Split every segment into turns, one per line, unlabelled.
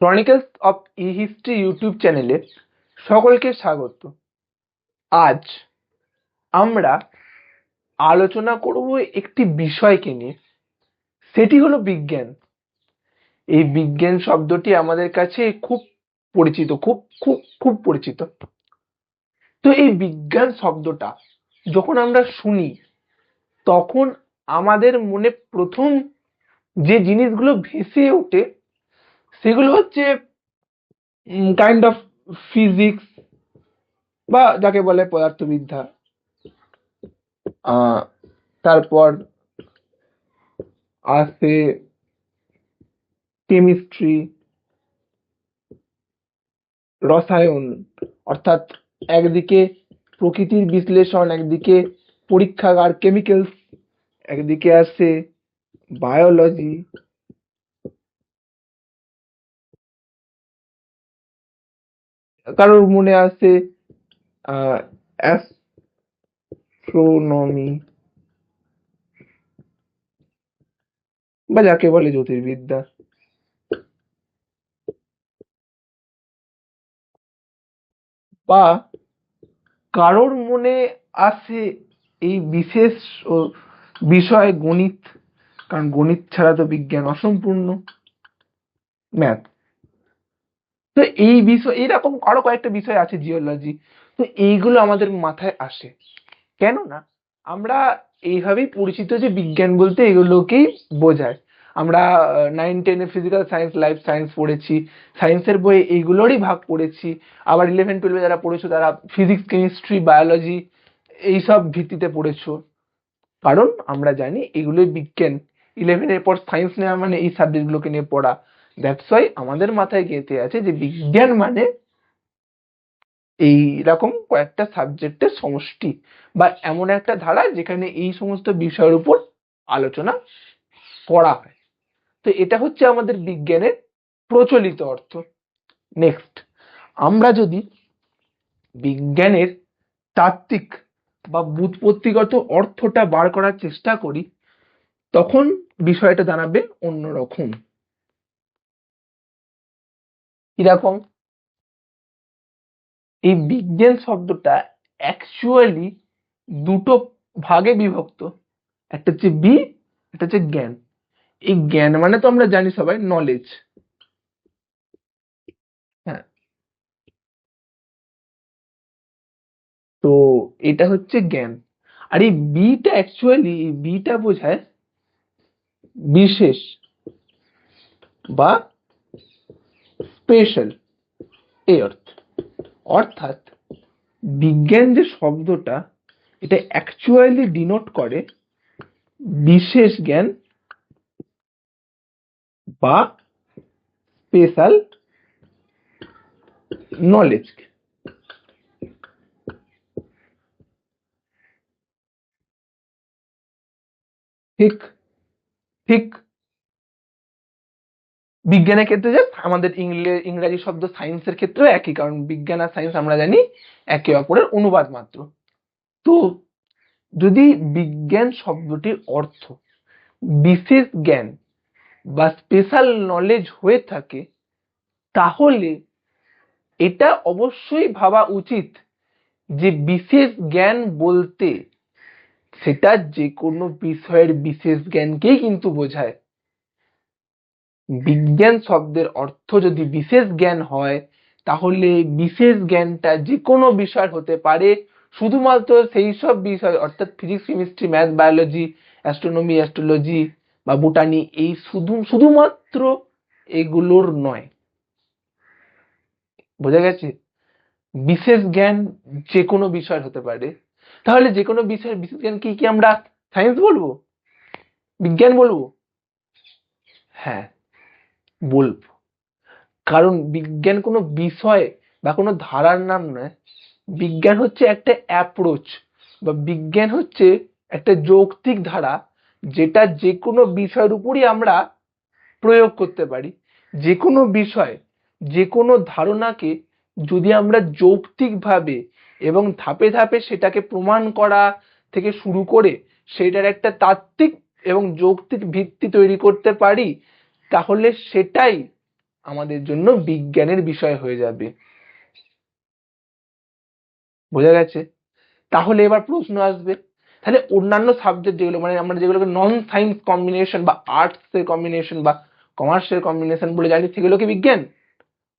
Chronicles of E history YouTube চ্যানেলে সকলকে স্বাগত। আজ আমরা আলোচনা করব একটি বিষয়কে নিয়ে, সেটি হলো বিজ্ঞান। এই বিজ্ঞান শব্দটি আমাদের কাছে খুব পরিচিত, খুব খুব খুব পরিচিত। তো এই বিজ্ঞান শব্দটা যখন আমরা শুনি তখন আমাদের মনে প্রথম যে জিনিসগুলো ভেসে ওঠে সেগুলো হচ্ছে কাইন্ড অফ ফিজিক্স বা যাকে বলে পদার্থবিদ্যা, তারপর আছে কেমিস্ট্রি, রসায়ন, অর্থাৎ একদিকে প্রকৃতির বিশ্লেষণ, একদিকে পরীক্ষাগার কেমিক্যালস, একদিকে আছে বায়োলজি, কারোর মনে আছে অ্যাস্ট্রোনমি বা যাকে বলে জ্যোতির্বিদ্যা। বা কারোর মনে আছে এই বিশেষ বিষয় গণিত, কারণ গণিত ছাড়া তো বিজ্ঞান অসম্পূর্ণ, ম্যাথ। তো এই বিষয়, এরকম আরো কয়েকটা বিষয় আছে, জিওলজি। তো এইগুলো আমাদের মাথায় আসে কেননা আমরা এইভাবেই পরিচিত যে বিজ্ঞান বলতে এগুলোকেই বোঝায়। আমরা 9-10-এ ফিজিক্যাল সায়েন্স, লাইফ সায়েন্স পড়েছি, সায়েন্সের বই এইগুলোরই ভাগ পড়েছি। আবার 11-12-এ যারা পড়েছো তারা ফিজিক্স, কেমিস্ট্রি, বায়োলজি এইসব ভিত্তিতে পড়েছো, কারণ আমরা জানি এগুলোই বিজ্ঞান। 11-এর পর সায়েন্স নেওয়া মানে এই সাবজেক্টগুলোকে নিয়ে পড়া। দ্যাটস ওয়াই আমাদের মাথায় গেঁথে আছে যে বিজ্ঞান মানে এইরকম কয়েকটা সাবজেক্টের সমষ্টি বা এমন একটা ধারা যেখানে এই সমস্ত বিষয়ের উপর আলোচনা করা হয়। তো এটা হচ্ছে আমাদের বিজ্ঞানের প্রচলিত অর্থ। নেক্সট, আমরা যদি বিজ্ঞানের তাত্ত্বিক বা ব্যুৎপত্তিগত অর্থটা বার করার চেষ্টা করি তখন বিষয়টা দাঁড়াবে অন্যরকম। কিরকম? এই বিজ্ঞান শব্দটা অ্যাকচুয়ালি দুটো ভাগে বিভক্ত, একটা হচ্ছে একটা হচ্ছে জ্ঞান। এই জ্ঞান মানে তো আমরা জানি সবাই নলেজ, হ্যাঁ। তো এটা হচ্ছে জ্ঞান। আর এই বিটা অ্যাকচুয়ালি, এই বিটা বোঝায় বিশেষ বা স্পেশাল, এই অর্থ। অর্থাৎ বিজ্ঞান যে শব্দটা এটা অ্যাকচুয়ালি ডিনোট করে বিশেষ জ্ঞান বা স্পেশাল নলেজ। ঠিক ঠিক বিজ্ঞানের ক্ষেত্রে যে আমাদের ইংরাজি শব্দ সায়েন্সের ক্ষেত্রেও একই, কারণ বিজ্ঞান আর সায়েন্স আমরা জানি একে অপরের অনুবাদ মাত্র। তো যদি বিজ্ঞান শব্দটির অর্থ বিশেষ জ্ঞান বা স্পেশাল নলেজ হয়ে থাকে তাহলে এটা অবশ্যই ভাবা উচিত যে বিশেষ জ্ঞান বলতে সেটা যে কোনো বিষয়ের বিশেষ জ্ঞানকেই কিন্তু বোঝায়। বিজ্ঞান শব্দের অর্থ যদি বিশেষ জ্ঞান হয় তাহলে বিশেষ জ্ঞানটা যে কোনো বিষয় হতে পারে, শুধুমাত্র সেই সব বিষয় অর্থাৎ physics, chemistry, math, biology, astronomy, astrology বা বোটানি, এই শুধুমাত্র এগুলোর নয়। বোঝা গেছে? বিশেষ জ্ঞান যে কোনো বিষয় হতে পারে। তাহলে যে কোনো বিষয়ের বিশেষ জ্ঞান কি আমরা সায়েন্স বলবো, বিজ্ঞান বলবো? হ্যাঁ, বলবো। কারণ বিজ্ঞান কোনো বিষয় বা কোনো ধারার নাম নয়। বিজ্ঞান হচ্ছে একটা অ্যাপ্রোচ বা বিজ্ঞান হচ্ছে একটা যৌক্তিক ধারা, যেটা যে কোনো বিষয়ের উপরই আমরা প্রয়োগ করতে পারি। যে কোনো বিষয়, যে কোনো ধারণাকে যদি আমরা যৌক্তিকভাবে এবং ধাপে ধাপে সেটাকে প্রমাণ করা থেকে শুরু করে সেটার একটা তাত্ত্বিক এবং যৌক্তিক ভিত্তি তৈরি করতে পারি তাহলে সেটাই আমাদের জন্য বিজ্ঞানের বিষয় হয়ে যাবে। বোঝা গেছে? তাহলে এবার প্রশ্ন আসবে, তাহলে অন্যান্য সাবজেক্ট যেগুলো মানে আমরা যেগুলোকে নন সায়েন্স কম্বিনেশন বা আর্টস এর কম্বিনেশন বা কমার্সের কম্বিনেশন বলে জানি, সেগুলো কি বিজ্ঞান?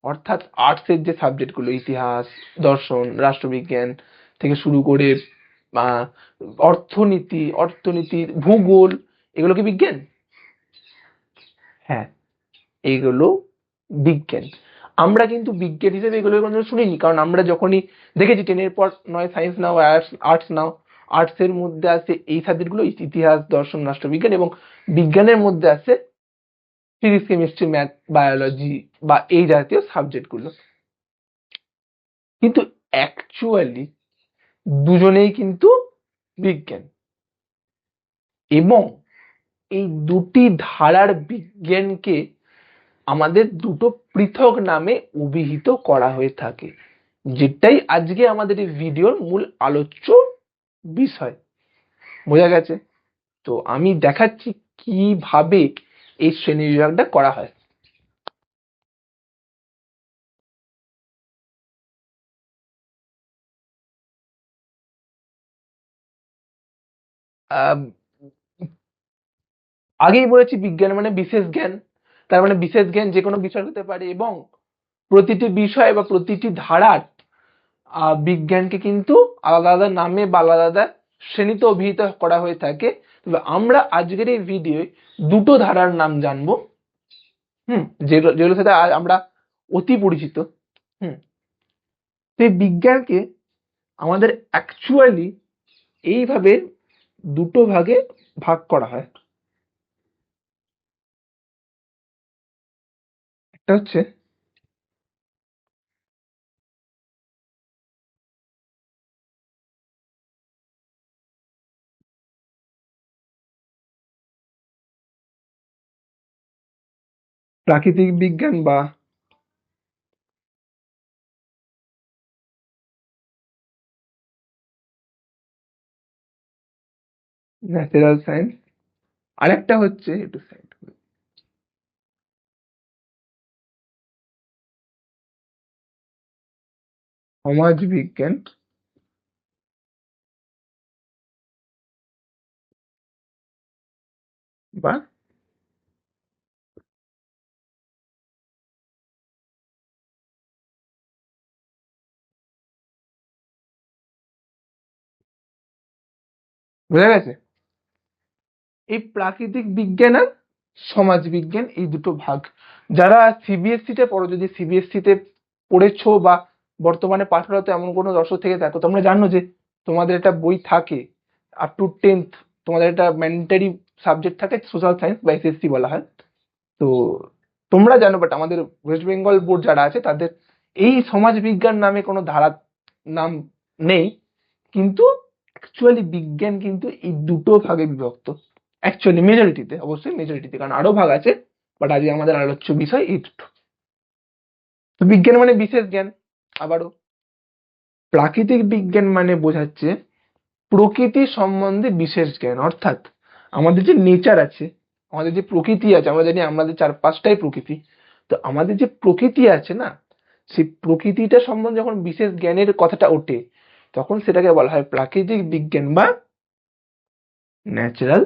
অর্থাৎ আর্টসের যে সাবজেক্টগুলো, ইতিহাস, দর্শন, রাষ্ট্রবিজ্ঞান থেকে শুরু করে অর্থনীতি, ভূগোল, এগুলো কি বিজ্ঞান? হ্যাঁ, এগুলো বিজ্ঞান। আমরা কিন্তু বিজ্ঞান হিসেবে এগুলো কোনোদিন শুনিনি, কারণ আমরা যখনই দেখেছি 10 এর পর নয় সায়েন্স নাও আর্টস নাও, আর্টস এর মধ্যে আছে এই সাবজেক্টগুলো, ইতিহাস, দর্শন, রাষ্ট্রবিজ্ঞান, এবং বিজ্ঞানের মধ্যে আছে ফিজিক্স, কেমিস্ট্রি, ম্যাথ, বায়োলজি বা এই জাতীয় সাবজেক্টগুলো। কিন্তু অ্যাকচুয়ালি দুজনেই কিন্তু বিজ্ঞান, এবং এই দুটি ধারার বিজ্ঞানকে আমাদের দুটো পৃথক নামে অভিহিত করা হয়ে থাকে, যেটাই আজকে আমাদের এই ভিডিওর মূল আলোচ্য বিষয়। বোঝা গেছে? তো আমি দেখাচ্ছি কিভাবে এই শ্রেণী বিভাগটা করা হয়। আহ, আগেই বলেছি বিজ্ঞান মানে বিশেষ জ্ঞান, তার মানে বিশেষ জ্ঞান যে কোনো বিষয় হতে পারে, এবং প্রতিটি বিষয় বা প্রতিটি ধারার বিজ্ঞানকে কিন্তু আলাদা আলাদা নামে বা আলাদা আলাদা শ্রেণীতে অভিহিত করা হয়ে থাকে। তবে আমরা আজকের এই ভিডিওয় দুটো ধারার নাম জানবো, যেগুলোর সাথে আমরা অতি পরিচিত। তো এই বিজ্ঞানকে আমাদের অ্যাকচুয়ালি এইভাবে দুটো ভাগে ভাগ করা হয়। একটা হচ্ছে প্রাকৃতিক বিজ্ঞান বা ন্যাচারাল সায়েন্স, আরেকটা হচ্ছে একটু সাইড, সমাজ বিজ্ঞান বা বোঝা গেছে? এই প্রাকৃতিক বিজ্ঞান আর সমাজ বিজ্ঞান, এই দুটো ভাগ। যারা সিবিএসসি তে পড়ো, যদি সিবিএসসি তে পড়েছো বা বর্তমানে পাঠরত এমন কোনো দর্শক থেকে থাকো, তোমরা জানো যে তোমাদের একটা বই থাকে আপ টু 10th, তোমাদের একটা ম্যান্ডেটরি সাবজেক্ট থাকে সোশ্যাল সায়েন্স বা এসএসসি বলা হয়। তো তোমরা জানো, বাট আমাদের ওয়েস্ট বেঙ্গল বোর্ড যারা আছে তাদের এই সমাজ বিজ্ঞান নামে কোনো ধারা নাম নেই, কিন্তু অ্যাকচুয়ালি বিজ্ঞান কিন্তু এই দুটো ভাগে বিভক্ত। অ্যাকচুয়ালি মেজরিটিতে, অবশ্যই মেজরিটিতে, কারণ আরো ভাগ আছে, বাট আজকে আমাদের আলোচ্য বিষয় এই দুটো। তো বিজ্ঞান মানে বিশেষ জ্ঞান। আবারও, প্রাকৃতিক বিজ্ঞান মানে বোঝাচ্ছে প্রকৃতি সম্বন্ধে বিশেষ জ্ঞান, অর্থাৎ আমাদের যে নেচার আছে, আমাদের যে প্রকৃতি আছে, আমরা জানি আমাদের চারপাশটাই প্রকৃতি, তো আমাদের যে প্রকৃতি আছে না, সেই প্রকৃতিটা সম্বন্ধে যখন বিশেষ জ্ঞানের কথাটা ওঠে, তখন সেটাকে বলা হয় প্রাকৃতিক বিজ্ঞান বা ন্যাচারাল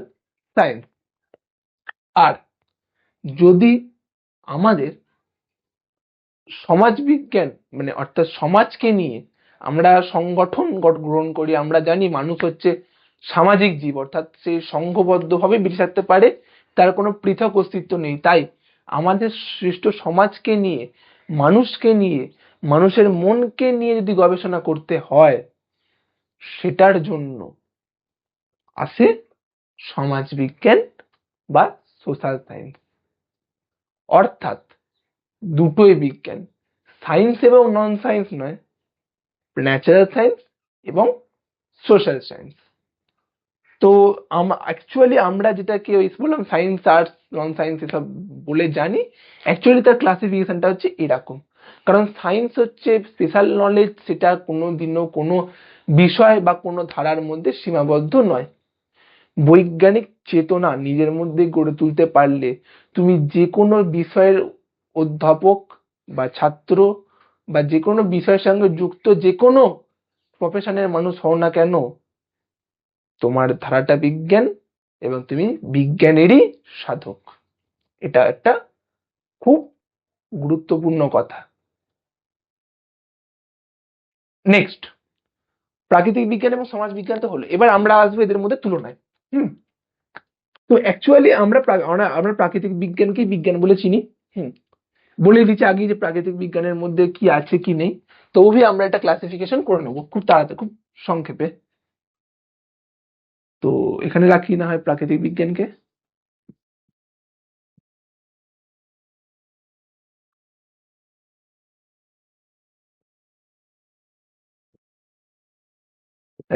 সায়েন্স। আর যদি আমাদের সমাজ বিজ্ঞান মানে অর্থাৎ সমাজকে নিয়ে আমরা সংগঠন গ্রহণ করি, আমরা জানি মানুষ হচ্ছে সামাজিক জীব, অর্থাৎ সে সংঘবদ্ধভাবে বেঁচে থাকতে পারে, তার কোনো পৃথক অস্তিত্ব নেই। তাই আমাদের সৃষ্ট সমাজকে নিয়ে, মানুষকে নিয়ে, মানুষের মনকে নিয়ে যদি গবেষণা করতে হয়, সেটার জন্য আসে সমাজ বিজ্ঞান বা সোশ্যাল সায়েন্স। অর্থাৎ দুটোই বিজ্ঞান, সায়েন্স এবং নন সায়েন্স নয়, ন্যাচারাল সায়েন্স এবং সোশ্যাল সায়েন্স। তো অ্যাকচুয়ালি আমরা যেটাকে ওই বললাম সায়েন্স, আর্টস, নন সায়েন্স এসব বলে জানি, অ্যাকচুয়ালি তার ক্লাসিফিকেশনটা হচ্ছে এরকম। কারণ সায়েন্স হচ্ছে স্পেশাল নলেজ, সেটা কোনোদিনও কোনো বিষয় বা কোনো ধারার মধ্যে সীমাবদ্ধ নয়। বৈজ্ঞানিক চেতনা নিজের মধ্যে গড়ে তুলতে পারলে তুমি যে কোনো বিষয়ের অধ্যাপক বা ছাত্র বা যে কোনো বিষয়ের সঙ্গে যুক্ত যে কোনো প্রফেশনের মানুষ হও না কেন, তোমার ধারাটা বিজ্ঞান এবং তুমি বিজ্ঞানেরই সাধক। এটা একটা খুব গুরুত্বপূর্ণ কথা। নেক্সট, প্রাকৃতিক বিজ্ঞান এবং সমাজ বিজ্ঞান তো হলো, এবার আমরা আসবো এদের মধ্যে তুলনায়। হুম তো অ্যাকচুয়ালি আমরা প্রাকৃতিক বিজ্ঞানকেই বিজ্ঞান বলে চিনি। হুম বলে দিচ্ছি আগে যে প্রাকৃতিক বিজ্ঞানের মধ্যে কি আছে কি নেই, তবুই আমরা একটা ক্লাসিফিকেশন করে নেবো খুব তাড়াতাড়ি, খুব সংক্ষেপে। তো এখানে রাখি না হয় প্রাকৃতিক বিজ্ঞানকে।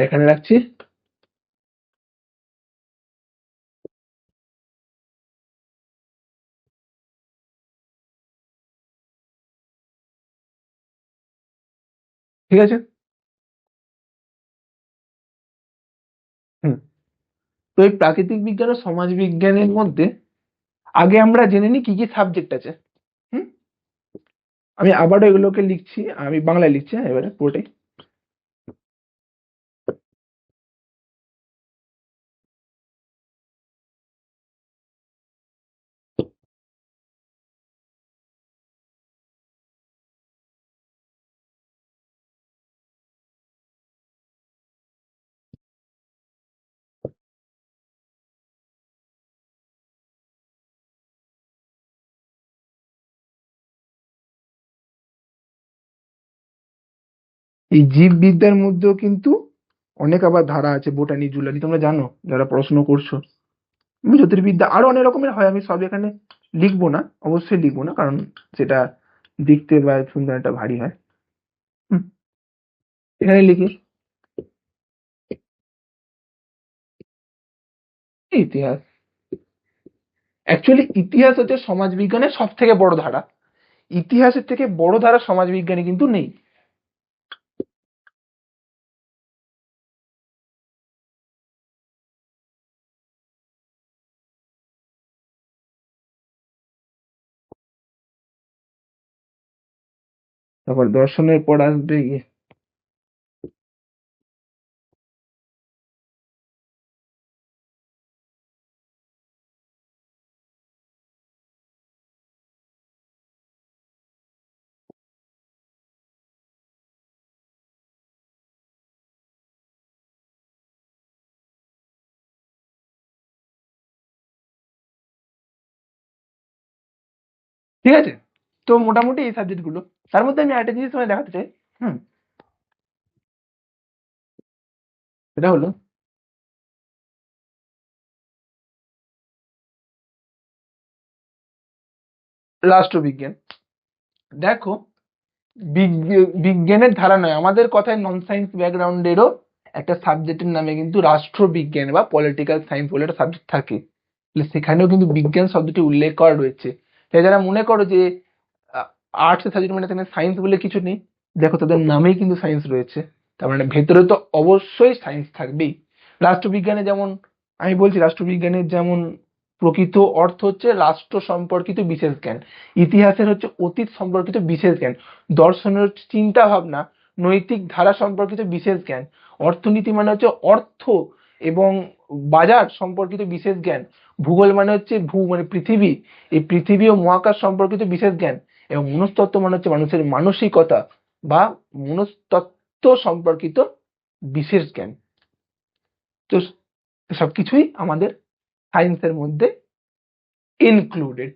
এখানে রাখছি। ঠিক আছে। হুম তো এই প্রাকৃতিক বিজ্ঞান ও সমাজ বিজ্ঞানের মধ্যে আগে আমরা জেনে নিই কি কি সাবজেক্ট আছে। হুম আমি আবারও এগুলোকে লিখছি, আমি বাংলায় লিখছি, হ্যাঁ, এবারে পুরোটাই। এই জীববিদ্যার মধ্যেও কিন্তু অনেক আবার ধারা আছে, বোটানি, জুলজি, তোমরা জানো যারা পড়াশোনা করছো। জ্যোতির্বিদ্যা আরো অনেক রকমের হয়, আমি সব এখানে লিখবো না, অবশ্যই লিখবো না, কারণ সেটা দেখতে বা শুনতে একটা ভারী হয়। হুম, এখানে লিখি ইতিহাস। অ্যাকচুয়ালি ইতিহাস হচ্ছে সমাজবিজ্ঞানের সব থেকে বড় ধারা। ইতিহাসের থেকে বড় ধারা সমাজবিজ্ঞানে কিন্তু নেই। তারপর দর্শনের পর আসবে ইয়ে। ঠিক আছে, তো মোটামুটি এই সাবজেক্ট গুলো। তার মধ্যে আমি আরেকটা জিনিস তোমায় দেখাতে চাই। হুম সেটা হলো রাষ্ট্রবিজ্ঞান। দেখো, বিজ্ঞানের ধারা নয়, আমাদের কথায় নন সায়েন্স ব্যাকগ্রাউন্ডেরও একটা সাবজেক্টের নামে কিন্তু রাষ্ট্রবিজ্ঞান বা পলিটিক্যাল সায়েন্স বলে একটা সাবজেক্ট থাকে। তাহলে সেখানেও কিন্তু বিজ্ঞান শব্দটি উল্লেখ করা রয়েছে। তাই যারা মনে করো যে আর্টস সাবজেক্ট মানে সেখানে সায়েন্স বলে কিছু নেই, দেখো তাদের নামেই কিন্তু সায়েন্স রয়েছে। তার মানে ভেতরে তো অবশ্যই সায়েন্স থাকবেই। রাষ্ট্রবিজ্ঞানে যেমন, আমি বলছি রাষ্ট্রবিজ্ঞানের যেমন প্রকৃত অর্থ হচ্ছে রাষ্ট্র সম্পর্কিত বিশেষ জ্ঞান, ইতিহাসের হচ্ছে অতীত সম্পর্কিত বিশেষ জ্ঞান, দর্শনের হচ্ছে চিন্তা ভাবনা, নৈতিক ধারা সম্পর্কিত বিশেষ জ্ঞান, অর্থনীতি মানে হচ্ছে অর্থ এবং বাজার সম্পর্কিত বিশেষ জ্ঞান, ভূগোল মানে হচ্ছে মানে পৃথিবী, এই পৃথিবী ও মহাকাশ সম্পর্কিত বিশেষ জ্ঞান, এবং মনস্তত্ত্ব মানে হচ্ছে মানুষের মানসিকতা বা মনস্তত্ত্ব সম্পর্কিত বিশেষ জ্ঞান। তো সবকিছুই আমাদের সায়েন্সের মধ্যে ইনক্লুডেড।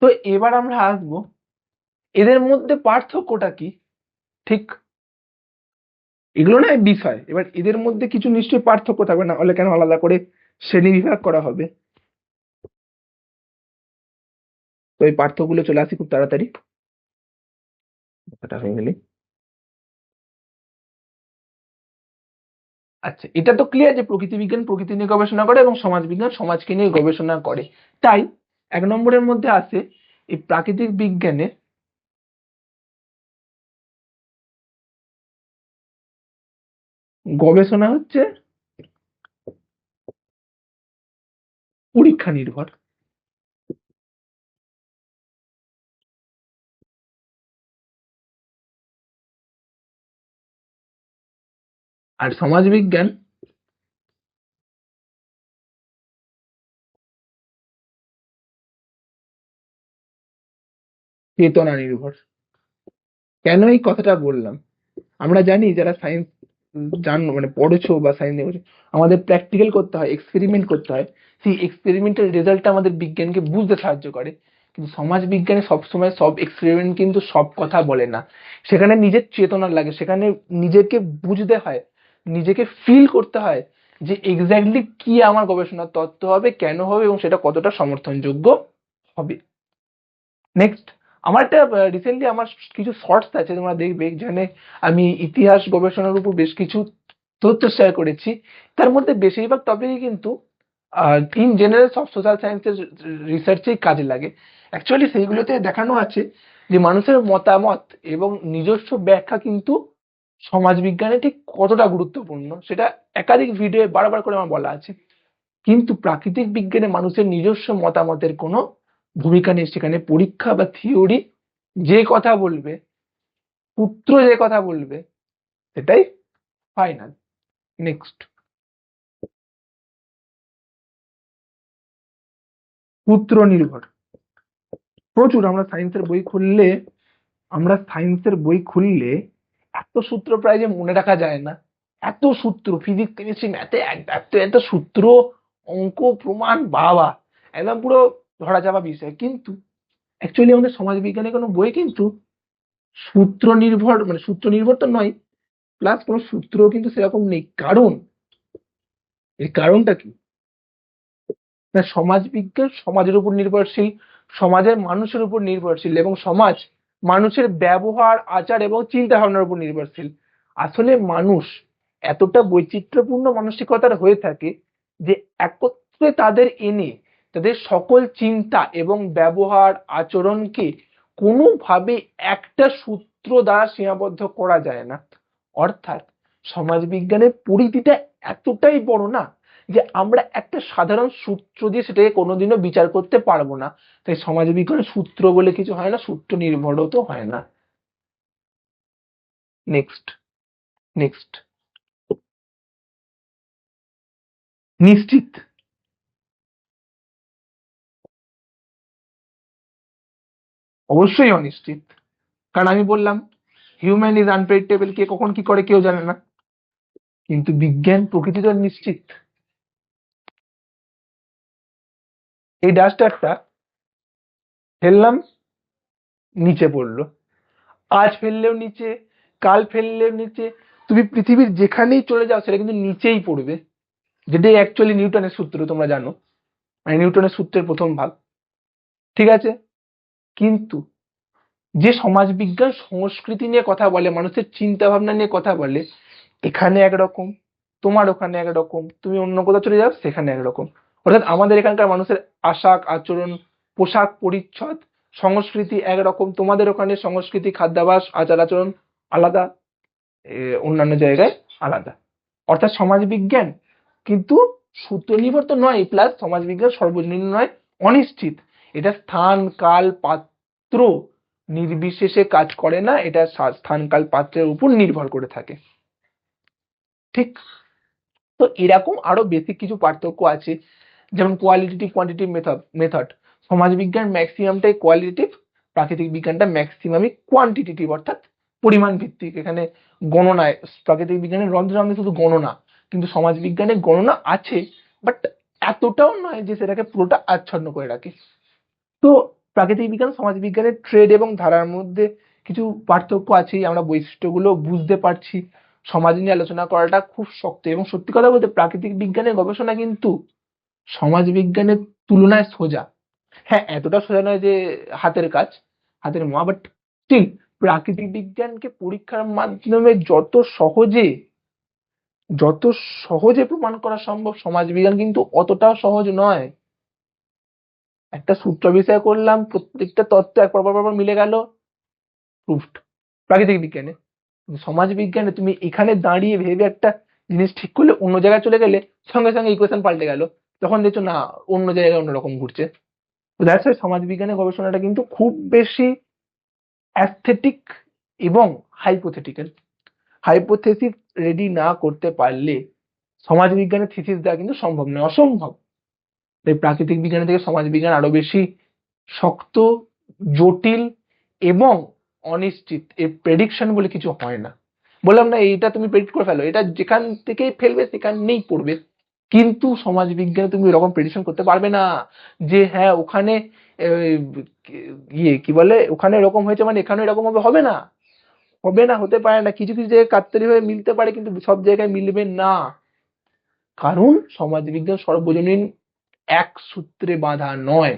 তো এবার আমরা আসবো এদের মধ্যে পার্থক্যটা কি। ঠিক, এগুলো না বিষয়, এবার এদের মধ্যে কিছু নিশ্চয়ই পার্থক্য থাকবে, না হলে কেন আলাদা করে শ্রেণী বিভাগ করা হবে। তো এই পার্থক্যগুলো চলে আসি খুব তাড়াতাড়ি, এটা হয়ে গেলে। আচ্ছা, এটা তো ক্লিয়ার যে প্রকৃতি বিজ্ঞান প্রকৃতি নিয়ে গবেষণা করে এবং সমাজ বিজ্ঞান সমাজকে নিয়ে গবেষণা করে। তাই 1 নম্বরের মধ্যে আসে এই প্রাকৃতিক বিজ্ঞানে গবেষণা হচ্ছে পরীক্ষা নির্ভর। আর সমাজবিজ্ঞান চেতনা নির্ভর। কেন এই কথাটা বললাম? আমরা জানি যারা সায়েন্স মানে পড়েছো বা সায়েন্স নিয়ে পড়েছো, আমাদের প্র্যাকটিক্যাল করতে হয়, এক্সপেরিমেন্ট করতে হয়। সেই এক্সপেরিমেন্টের রেজাল্টটা আমাদের বিজ্ঞানকে বুঝতে সাহায্য করে। কিন্তু সমাজ বিজ্ঞানে সবসময় সব এক্সপেরিমেন্ট কিন্তু সব কথা বলে না। সেখানে নিজের চেতনা লাগে, সেখানে নিজেকে বুঝতে হয়, নিজেকে ফিল করতে হয় যে এক্স্যাক্টলি কি আমার গবেষণার তত্ত্ব হবে, কেন হবে এবং সেটা কতটা সমর্থনযোগ্য হবে। নেক্সট, আমার একটা রিসেন্টলি আমার কিছু শর্টস আছে তোমরা দেখবে, যেখানে আমি ইতিহাস গবেষণার উপর বেশ কিছু তথ্য শেয়ার করেছি। তার মধ্যে বেশিরভাগ টপিকই কিন্তু ইন জেনারেল সব সোশ্যাল সায়েন্সের রিসার্চেই কাজে লাগে। অ্যাকচুয়ালি সেইগুলোতে দেখানো আছে যে মানুষের মতামত এবং নিজস্ব ব্যাখ্যা কিন্তু সমাজবিজ্ঞানে ঠিক কতটা গুরুত্বপূর্ণ, সেটা একাধিক ভিডিও বারবার করে আমার বলা আছে। কিন্তু প্রাকৃতিক বিজ্ঞানে মানুষের নিজস্ব মতামতের কোনো ভূমিকা নেই। সেখানে পরীক্ষা বা থিওরি যে কথা বলবে, সূত্র যে কথা বলবে, সেটাই ফাইনাল। নেক্সট, সূত্র নির্ভর। প্রচুর আমরা সায়েন্সের বই খুললে এত সূত্র প্রায় যে মনে রাখা যায় না। এত সূত্র, ফিজিক্স কেমিস্ট্রি ম্যাথে এত এত সূত্র, অঙ্ক প্রমাণ, বাবা, একদম পুরো ধরা যাওয়া বিষয়। কিন্তু অ্যাকচুয়ালি আমাদের সমাজবিজ্ঞানে কোনো বই কিন্তু সূত্র নির্ভর, মানে সূত্র নির্ভর তো নয়, প্লাস কোনো সূত্রও কিন্তু সেরকম নেই। কারণ এর কারণটা কি? না, সমাজবিজ্ঞান সমাজের উপর নির্ভরশীল, সমাজের মানুষের উপর নির্ভরশীল, এবং সমাজ মানুষের ব্যবহার, আচার এবং চিন্তা ভাবনার উপর নির্ভরশীল। আসলে মানুষ এতটা বৈচিত্র্যপূর্ণ মানসিকতার হয়ে থাকে যে একত্রে তাদের এনে তাদের সকল চিন্তা এবং ব্যবহার আচরণকে কোনোভাবে একটা সূত্র দ্বারা সীমাবদ্ধ করা যায় না। অর্থাৎ সমাজবিজ্ঞানের পরিধিটা এতটাই বড় না যে আমরা একটা সাধারণ সূত্র দিয়ে সেটাকে কোনোদিনও বিচার করতে পারবো না। তাই সমাজবিজ্ঞানের সূত্র বলে কিছু হয় না, সূত্র নির্ভরও তো হয় না। নেক্সট, নেক্সট, নিশ্চিত। অবশ্যই অনিশ্চিত। কারণ আমি বললাম হিউম্যান ইজ আনপ্রেডিক্টেবল, কে কখন কি করে কেউ জানে না। কিন্তু বিজ্ঞান প্রকৃতি তো নিশ্চিত। এই ডাস্টারটা ফেললাম, নিচে পড়লো। আজ ফেললেও নিচে, কাল ফেললেও নিচে, তুমি পৃথিবীর যেখানেই চলে যাও সেটা কিন্তু নিচেই পড়বে। যেটাই অ্যাকচুয়ালি নিউটনের সূত্র, তোমরা জানো, মানে নিউটনের সূত্রের প্রথম ভাগ। ঠিক আছে? কিন্তু যে সমাজবিজ্ঞান সংস্কৃতি নিয়ে কথা বলে, মানুষের চিন্তা ভাবনা নিয়ে কথা বলে, এখানে একরকম, তোমার ওখানে একরকম, তুমি অন্য কোথাও চলে যাও সেখানে একরকম। অর্থাৎ আমাদের এখানকার মানুষের আশাক আচরণ, পোশাক পরিচ্ছদ, সংস্কৃতি একরকম, তোমাদের ওখানে সংস্কৃতি, খাদ্যাভ্যাস, আচার আচরণ আলাদা, অন্যান্য জায়গায় আলাদা। অর্থাৎ সমাজবিজ্ঞান কিন্তু সূত্র নির্ভর তো নয়, প্লাস সমাজবিজ্ঞান সর্বজনীন নয়, অনিশ্চিত। এটা স্থান কাল পাত্র নির্বিশেষে কাজ করে না, এটা স্থান কাল পাত্রের উপর নির্ভর করে থাকে। ঠিক? তো এরকম আরো বেসিক কিছু পার্থক্য আছে, যেমন কোয়ালিটেটিভ কোয়ান্টিটিভ মেথড। সমাজবিজ্ঞান ম্যাক্সিমামটাই কোয়ালিটেটিভ, প্রাকৃতিক বিজ্ঞানটা ম্যাক্সিমামই কোয়ান্টিটেটিভ, অর্থাৎ পরিমাণ ভিত্তিক। এখানে গণনায়, প্রাকৃতিক বিজ্ঞানের রন্ধ্রে শুধু গণনা, কিন্তু সমাজবিজ্ঞানে গণনা আছে, বাট এতটাও নয় যে সেটাকে পুরোটা আচ্ছন্ন করে রাখে। তো প্রাকৃতিক বিজ্ঞান সমাজ বিজ্ঞানের ট্রেড এবং ধারার মধ্যে কিছু পার্থক্য আছে, আমরা বৈশিষ্ট্যগুলো বুঝতে পারছি। সমাজ নিয়ে আলোচনা করাটা খুব শক্ত, এবং সত্যি কথা বলতে প্রাকৃতিক বিজ্ঞানের গবেষণা কিন্তু সমাজ বিজ্ঞানের তুলনায় সোজা। হ্যাঁ, এতটা সোজা নয় যে হাতের কাজ, হাতের মোয়া, বাট স্টিল প্রাকৃতিক বিজ্ঞানকে পরীক্ষার মাধ্যমে যত সহজে প্রমাণ করা সম্ভব, সমাজ বিজ্ঞান কিন্তু অতটাও সহজ নয়। একটা সূত্র বিষয় করলাম, প্রত্যেকটা তত্ত্ব একবার পর মিলে গেল, প্রুফড। প্রাকৃতিক বিজ্ঞানে, সমাজ বিজ্ঞানে তুমি এখানে দাঁড়িয়ে ভেবে একটা জিনিস ঠিক করলে, অন্য জায়গায় চলে গেলে সঙ্গে সঙ্গে ইকুয়েশন পাল্টে গেল, তখন দেখছো না অন্য জায়গায় অন্যরকম ঘুরছে। তো দ্যাটস ওয়াই সমাজ বিজ্ঞানের গবেষণাটা কিন্তু খুব বেশি অ্যাস্থেটিক এবং হাইপোথেটিক্যাল। হাইপোথেসিস রেডি না করতে পারলে সমাজবিজ্ঞানের থিসিস দেওয়া কিন্তু সম্ভব নয়, অসম্ভব। তাই প্রাকৃতিক বিজ্ঞানের থেকে সমাজবিজ্ঞান আরো বেশি শক্ত, জটিল এবং অনিশ্চিত। এর প্রেডিকশন বলে কিছু হয় না। বললাম না এইটা তুমি প্রেডিক্ট করে ফেলো, এটা যেখান থেকেই ফেলবে সেখানেই পড়বে। কিন্তু সমাজ বিজ্ঞানে তুমি এরকম প্রেডিকশন করতে পারবে না যে হ্যাঁ ওখানে কি বলে ওখানে এরকম হয়েছে মানে এখানে এরকম হবে, হবে না, হবে না, হতে পারে না। কিছু কিছু জায়গায় কাকতালীয় ভাবে মিলতে পারে কিন্তু সব জায়গায় মিলবে না, কারণ সমাজবিজ্ঞান সর্বজনীন এক সূত্রে বাঁধা নয়।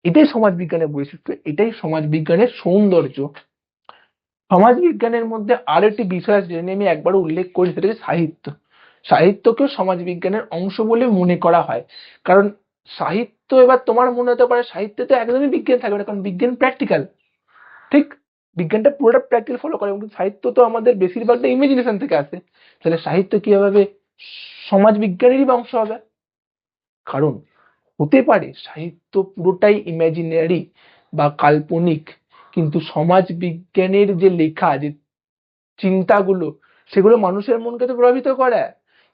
এটাই সমাজ বিজ্ঞানের বৈশিষ্ট্য, এটাই সমাজ বিজ্ঞানের সৌন্দর্য। সমাজ বিজ্ঞানের মধ্যে আরো একটি বিষয় আছে যেটা নিয়ে আমি একবারও উল্লেখ করি, সেটা হচ্ছে সাহিত্য। সাহিত্যকেও সমাজ বিজ্ঞানের অংশ বলে মনে করা হয়, কারণ সাহিত্য, এবার তোমার মনে হতে পারে সাহিত্যে তো একদমই বিজ্ঞান থাকবে না, কারণ বিজ্ঞান প্র্যাকটিক্যাল, ঠিক, বিজ্ঞানটা পুরোটা প্র্যাকটিক্যাল ফলো করে, কিন্তু সাহিত্য তো আমাদের বেশিরভাগটা ইমাজিনেশন থেকে আসে। তাহলে সাহিত্য কি হবে, সমাজ বিজ্ঞানেরই অংশ হবে? কারণ হতে পারে সাহিত্য পুরোটাই ইমাজিনারি বা কাল্পনিক, কিন্তু সমাজ বিজ্ঞানের যে লেখা, যে চিন্তাগুলো, সেগুলো মানুষের মনকে তো প্রভাবিত করে,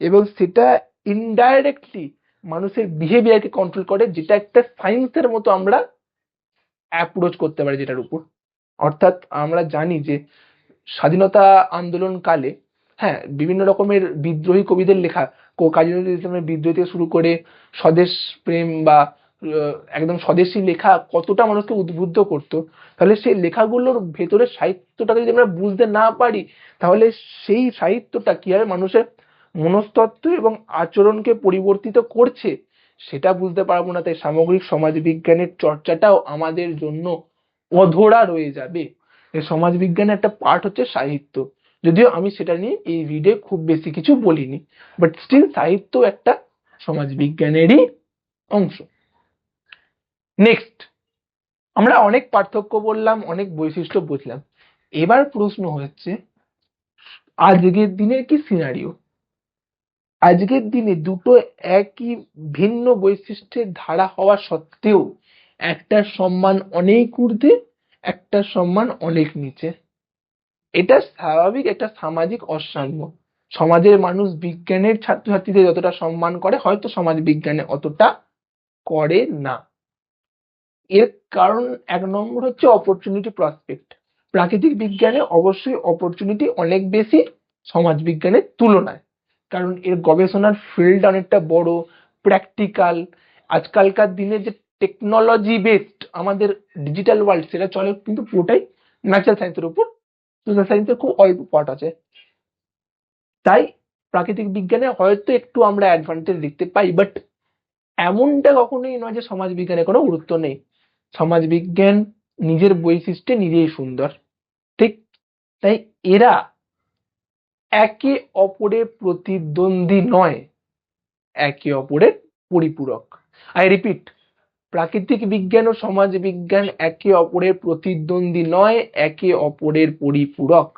এবং সেটা ইনডাইরেক্টলি মানুষের বিহেভিয়ারকে কন্ট্রোল করে, যেটা একটা সায়েন্সের মতো আমরা অ্যাপ্রোচ করতে পারি যেটার উপর। অর্থাৎ আমরা জানি যে স্বাধীনতা আন্দোলন কালে, হ্যাঁ, বিভিন্ন রকমের বিদ্রোহী কবিদের লেখা, কাজী নজরুল ইসলামের বিদ্রোহ থেকে শুরু করে স্বদেশ প্রেম বা একদম স্বদেশী লেখা কতটা মানুষকে উদ্বুদ্ধ করতো। তাহলে সেই লেখাগুলোর ভেতরে সাহিত্যটাকে যদি আমরা বুঝতে না পারি, তাহলে সেই সাহিত্যটা কিভাবে মানুষের মনস্তত্ত্ব এবং আচরণকে পরিবর্তিত করছে সেটা বুঝতে পারবো না। তাই সামগ্রিক সমাজ বিজ্ঞানের চর্চাটাও আমাদের জন্য অধরা রয়ে যাবে। এই সমাজ বিজ্ঞানের একটা পার্ট হচ্ছে সাহিত্য, যদিও আমি সেটা নিয়ে এই ভিডিও খুব বেশি কিছু বলিনি, বাট স্টিল সাহিত্য একটা সমাজ বিজ্ঞানেরই অংশ। নেক্সট, আমরা অনেক পার্থক্য বললাম, অনেক বৈশিষ্ট্য বুঝলাম। এবার প্রশ্ন হচ্ছে আজকের দিনের কি সিনারিও। আজকের দিনে দুটো একই ভিন্ন বৈশিষ্ট্যের ধারা হওয়া সত্ত্বেও একটা সম্মান অনেক ঊর্ধ্বে, একটা সম্মান অনেক নিচে। এটা স্বাভাবিক একটা সামাজিক অসাম্য। সমাজের মানুষ বিজ্ঞানের ছাত্রছাত্রীদের যতটা সম্মান করে, হয়তো সমাজ বিজ্ঞানে অতটা করে না। এর কারণ 1 নম্বর হচ্ছে অপরচুনিটি প্রসপেক্ট। প্রাকৃতিক বিজ্ঞানে অবশ্যই অপরচুনিটি অনেক বেশি সমাজ বিজ্ঞানের তুলনায়, কারণ এর গবেষণার ফিল্ড অনেকটা বড়, প্র্যাকটিক্যাল। আজকালকার দিনে যে টেকনোলজি বেসড আমাদের ডিজিটাল ওয়ার্ল্ড, সেটা চলে কিন্তু পুরোটাই ন্যাচারাল সায়েন্সের উপর, সোশ্যাল সায়েন্সের খুব অল্প পার্ট আছে। তাই প্রাকৃতিক বিজ্ঞানে হয়তো একটু আমরা অ্যাডভান্টেজ দেখতে পাই, বাট এমনটা কখনোই নয় যে সমাজ বিজ্ঞানে কোনো গুরুত্ব নেই। সমাজ বিজ্ঞান নিজের বৈশিষ্ট্যে নিজেই সুন্দর, ঠিক। তাই এরা একে অপরের প্রতিদ্বন্দ্বী নয়, একে অপরের পরিপূরক। আই রিপিট, প্রাকৃতিক বিজ্ঞান ও সমাজ বিজ্ঞান একে অপরের প্রতিদ্বন্দ্বী নয়, একে অপরের পরিপূরক।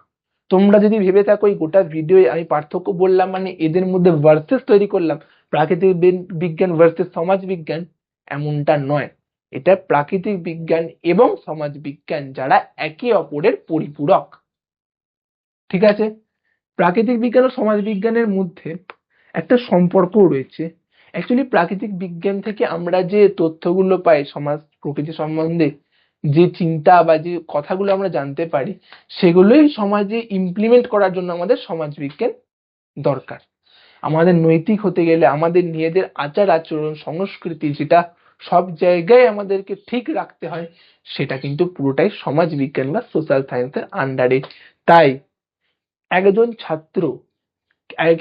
তোমরা যদি ভেবে থাকো এই গোটা ভিডিও আমি পার্থক্য বললাম মানে এদের মধ্যে ভার্সেস তৈরি করলাম, প্রাকৃতিক বিজ্ঞান ভার্সেস সমাজ বিজ্ঞান, এমনটা নয়। এটা প্রাকৃতিক বিজ্ঞান এবং সমাজ বিজ্ঞান যারা একে অপরের পরিপূরক, ঠিক আছে। প্রাকৃতিক বিজ্ঞান ও সমাজ বিজ্ঞানের মধ্যে একটা সম্পর্কও রয়েছে। অ্যাকচুয়ালি প্রাকৃতিক বিজ্ঞান থেকে আমরা যে তথ্যগুলো পাই সমাজ প্রকৃতি সম্বন্ধে, যে চিন্তা বা যে কথাগুলো আমরা জানতে পারি, সেগুলোই সমাজে ইমপ্লিমেন্ট করার জন্য আমাদের সমাজ বিজ্ঞান দরকার। আমাদের নৈতিক হতে গেলে আমাদের নিজেদের আচার আচরণ সংস্কৃতি যেটা সব জায়গায় আমাদেরকে ঠিক রাখতে হয়, সেটা কিন্তু পুরোটাই সমাজ বিজ্ঞান বা সোশ্যাল সায়েন্সের আন্ডারে। তাই একজন ছাত্র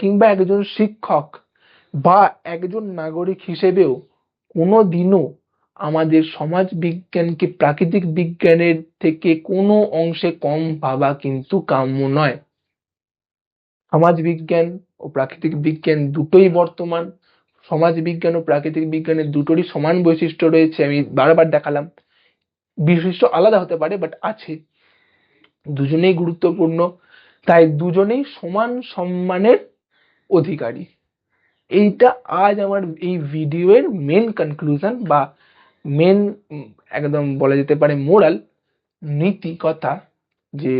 কিংবা একজন শিক্ষক বা একজন নাগরিক হিসেবেও কোনোদিনও আমাদের সমাজ বিজ্ঞানকে প্রাকৃতিক বিজ্ঞানের থেকে কোনো অংশে কম ভাবা কিন্তু কাম্য নয়। সমাজ বিজ্ঞান ও প্রাকৃতিক বিজ্ঞান দুটোই বর্তমান। সমাজ বিজ্ঞান ও প্রাকৃতিক বিজ্ঞানের দুটোরই সমান বৈশিষ্ট্য রয়েছে, আমি বারবার দেখালাম। বৈশিষ্ট্য আলাদা হতে পারে বাট আছে, দুজনেই গুরুত্বপূর্ণ। তাই দুজনেই সমান সম্মানের অধিকারী। এইটা আজ আমার এই ভিডিওর মেন কনক্লুশন বা মেন একদম বলা যেতে পারে মোরাল নীতি কথা, যে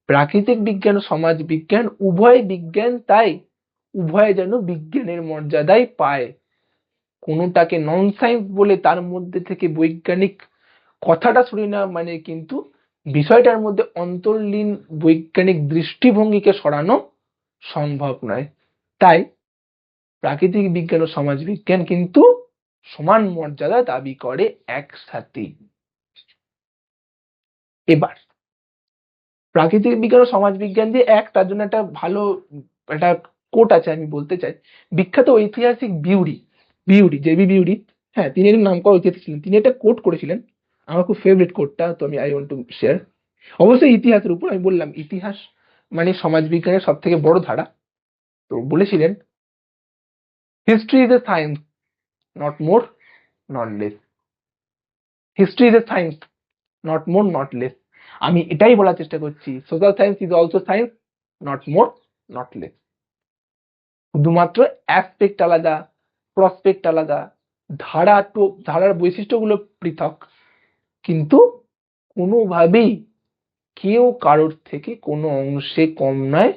প্রাকৃতিক বিজ্ঞান ও সমাজ বিজ্ঞান উভয় বিজ্ঞান, তাই উভয় যেন বিজ্ঞানের মর্যাদাই পায়। কোনোটাকে নন সায়েন্স বলে তার মধ্যে থেকে বৈজ্ঞানিক কথাটা সরিয়ে নেওয়া মানে কিন্তু বিষয়টার মধ্যে অন্তর্লীন বৈজ্ঞানিক দৃষ্টিভঙ্গিকে সরানো সম্ভব নয়। তাই প্রাকৃতিক বিজ্ঞান ও সমাজ বিজ্ঞান কিন্তু সমান মর্যাদা দাবি করে একসাথে। এবার প্রাকৃতিক বিজ্ঞান ও সমাজ বিজ্ঞান যে এক, তার জন্য একটা ভালো একটা কোট আছে, আমি বলতে চাই। বিখ্যাত ঐতিহাসিক জেবি বিউরি, হ্যাঁ তিনি একজন নাম করা ঐতিহাসিক ছিলেন, তিনি একটা কোট করেছিলেন, আমার খুব ফেভারিট কোটটা, তো আমি আই ওয়ান্ট টু শেয়ার। অবশ্যই ইতিহাসের উপর, আমি বললাম ইতিহাস মানে সমাজ বিজ্ঞানের সব থেকে বড় ধারা। তো বলেছিলেন, history is a science, not more not less. History is a science, not more not less. আমি এটাই বলার চেষ্টা করছি, social science is also science, not more not less. শুধুমাত্র অ্যাসপেক্ট আলাদা, প্রসপেক্ট আলাদা, ধারার বৈশিষ্ট্যগুলো পৃথক, কিন্তু কোনোভাবেই কেউ কারোর থেকে কোনো অংশে কম নয়,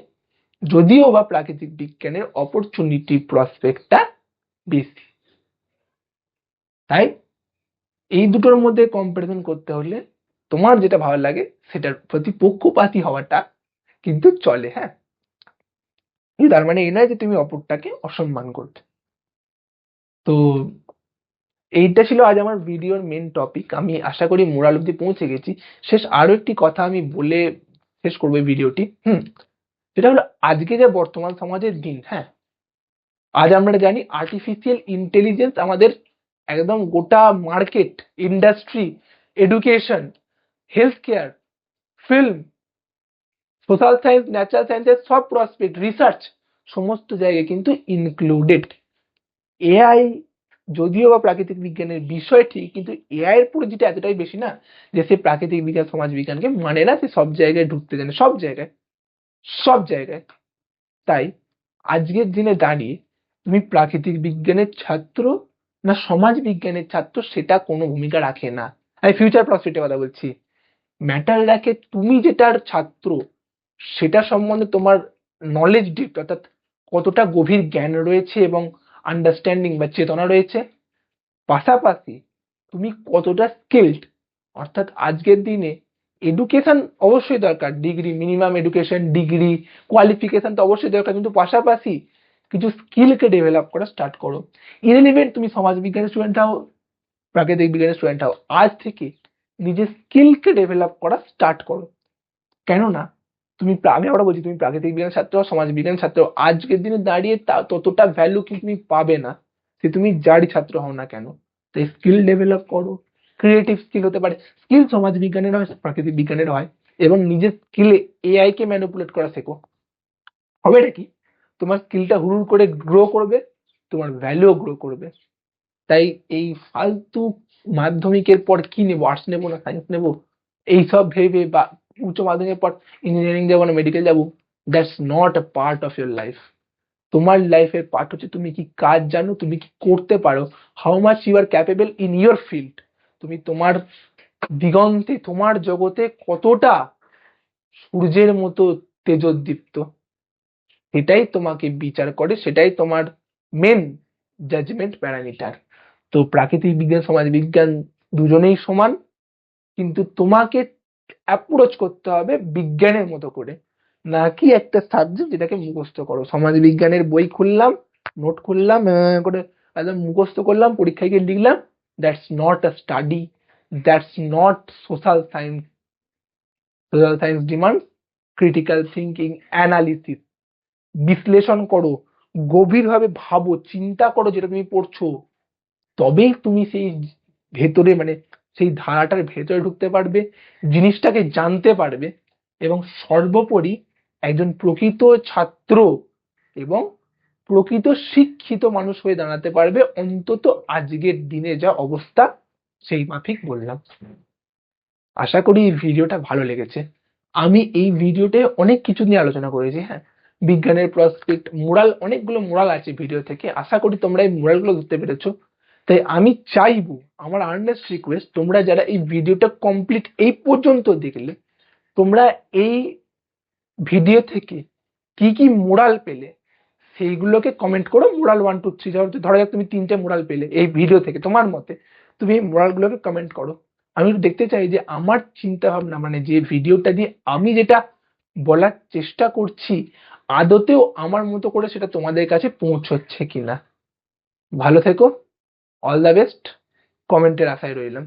যদিও বা প্রাকৃতিক বিজ্ঞানের অপরচুনিটি প্রসপেক্টটা বেশি। তাই এই দুটোর মধ্যে কম্পারিজন করতে হলে তোমার যেটা ভালো লাগে সেটার প্রতি পক্ষপাতী হওয়াটা কিন্তু চলে, হ্যাঁ। তার মানে এই নয় যে তুমি অপরটাকে অসম্মান করবে। তো এইটা ছিল আজ আমার ভিডিওর মেন টপিক। আমি আশা করি মোরাল অব্দি পৌঁছে গেছি। শেষ আরো একটি কথা আমি বলে শেষ করবো এই ভিডিওটি। সেটা হলো, আজকে যে বর্তমান সমাজের দিন, হ্যাঁ, আজ আমরা জানি আর্টিফিশিয়াল ইন্টেলিজেন্স আমাদের একদম গোটা market, industry, education, health care, film, social science, natural সায়েন্সের সব প্রসপেক্ট, রিসার্চ, সমস্ত জায়গায় কিন্তু ইনক্লুডেড। এআই যদিও বা প্রাকৃতিক বিজ্ঞানের বিষয় ঠিক, কিন্তু এআই এর পরিধিটা এতটাই বেশি না যে সে প্রাকৃতিক বিজ্ঞান সমাজ বিজ্ঞানকে মানে না, সে সব জায়গায় ঢুকতে জানে, সব জায়গায়, সব জায়গায়। তাই আজকের দিনে দাঁড়িয়ে তুমি প্রাকৃতিক বিজ্ঞানের ছাত্র না সমাজ বিজ্ঞানের ছাত্র সেটা কোনো ভূমিকা রাখে না। আমি ফিউচার প্রসপেক্টের কথা বলছি। ম্যাটার রাখে তুমি যেটার ছাত্র সেটা সম্বন্ধে তোমার নলেজ ডিপ, অর্থাৎ কতটা গভীর জ্ঞান রয়েছে এবং আন্ডারস্ট্যান্ডিং বা চেতনা রয়েছে, পাশাপাশি তুমি কতটা স্কিলড। অর্থাৎ আজকের দিনে এডুকেশন অবশ্যই দরকার, degree, minimum education, degree, qualification তো অবশ্যই দরকার, কিন্তু পাশাপাশি কিছু স্কিলকে ডেভেলপ করা স্টার্ট করো। ইরেলিভেন্ট তুমি সমাজ বিজ্ঞানের স্টুডেন্ট হও, প্রাকৃতিক বিজ্ঞানের স্টুডেন্ট হও, আজ থেকে নিজের স্কিলকে ডেভেলপ করা স্টার্ট করো। কেননা তুমি আমি আবার বলছি, তুমি প্রাকৃতিক বিজ্ঞান ছাত্র, সমাজ বিজ্ঞান ছাত্র, আজকের দিনে দাঁড়িয়ে ততটা ভ্যালু কি তুমি পাবে না, সে তুমি যারই ছাত্র হও না কেন। তাই স্কিল ডেভেলপ করো, ক্রিয়েটিভ স্কিল হতে পারে, স্কিল সমাজ বিজ্ঞানের হয়, প্রাকৃতিক বিজ্ঞানের হয়, এবং নিজের স্কিলে এআই কে ম্যানিপুলেট করা শেখো। হবে এটা কি, তোমার স্কিলটা হুড় করে গ্রো করবে, তোমার ভ্যালুও গ্রো করবে। তাই এই ফালতু মাধ্যমিকের পর কি নেবো, আর্টস নেবো না সায়েন্স নেবো, এইসব ভেবে, বা উচ্চ মাধ্যমিকের পর ইঞ্জিনিয়ারিং যাবো না মেডিকেল যাবো, that's not a part of your life. তোমার লাইফের পার্ট হচ্ছে তুমি কি কাজ জানো, তুমি কি করতে পারো, how much you are capable in your field. তুমি তোমার দিগন্তে, তোমার জগতে কতটা সূর্যের মতো তেজোদ্দীপ্ত, সেটাই তোমাকে বিচার করে, সেটাই তোমার মেন জাজমেন্ট প্যারামিটার। তো প্রাকৃতিক বিজ্ঞান, সমাজ বিজ্ঞান দুজনেই সমান, কিন্তু তোমাকে অ্যাপ্রোচ করতে হবে বিজ্ঞানের মতো করে, নাকি একটা সাবজেক্ট যেটাকে মুখস্থ করো। সমাজ বিজ্ঞানের বই খুললাম, নোট খুললাম, করে একদম মুখস্থ করলাম, পরীক্ষায় গিয়ে লিখলাম, that's not a study, that's not social science. Social science demand critical thinking, analysis, বিশ্লেষণ করো, গভীরভাবে ভাবো, চিন্তা করো যেটা তুমি পড়ছো, তবেই তুমি সেই ভেতরে মানে সেই ধারাটার ভেতরে ঢুকতে পারবে, জিনিসটাকে জানতে পারবে, এবং সর্বোপরি একজন প্রকৃত ছাত্র এবং প্রকৃত শিক্ষিত মানুষ হয়ে দাঁড়াতে পারবে, অন্তত আজকের দিনে যা অবস্থা সেই মাফিক বললাম। আশা করি এই ভিডিওটা ভালো লেগেছে। আমি এই ভিডিওতে অনেক কিছু নিয়ে আলোচনা করেছি, হ্যাঁ, বিজ্ঞানের প্রসপেক্ট, মোরাল, অনেকগুলো মোরাল আছে ভিডিও থেকে, আশা করি তোমরা এই মোরালগুলো ধরতে পেরেছো। তাই আমি চাইবো, আমার আর্নেস্ট রিকোয়েস্ট, তোমরা যারা এই ভিডিওটা কমপ্লিট এই পর্যন্ত দেখলে, তোমরা এই ভিডিও থেকে কি কি মোরাল পেলে সেইগুলোকে কমেন্ট করো। মোরাল 1 2 3, ধরো যাক তুমি 3টে মোরাল পেলে এই ভিডিও থেকে, তোমার মতে তুমি এই মোরাল গুলোকে কমেন্ট করো। আমি একটু দেখতে চাই যে আমার চিন্তা ভাবনা, মানে যে ভিডিওটা দিয়ে আমি যেটা বলার চেষ্টা করছি আদতেও আমার মতো করে সেটা তোমাদের কাছে পৌঁছচ্ছে কিনা। ভালো থেকো, অল দ্য বেস্ট, কমেন্টের আশায় রইলাম।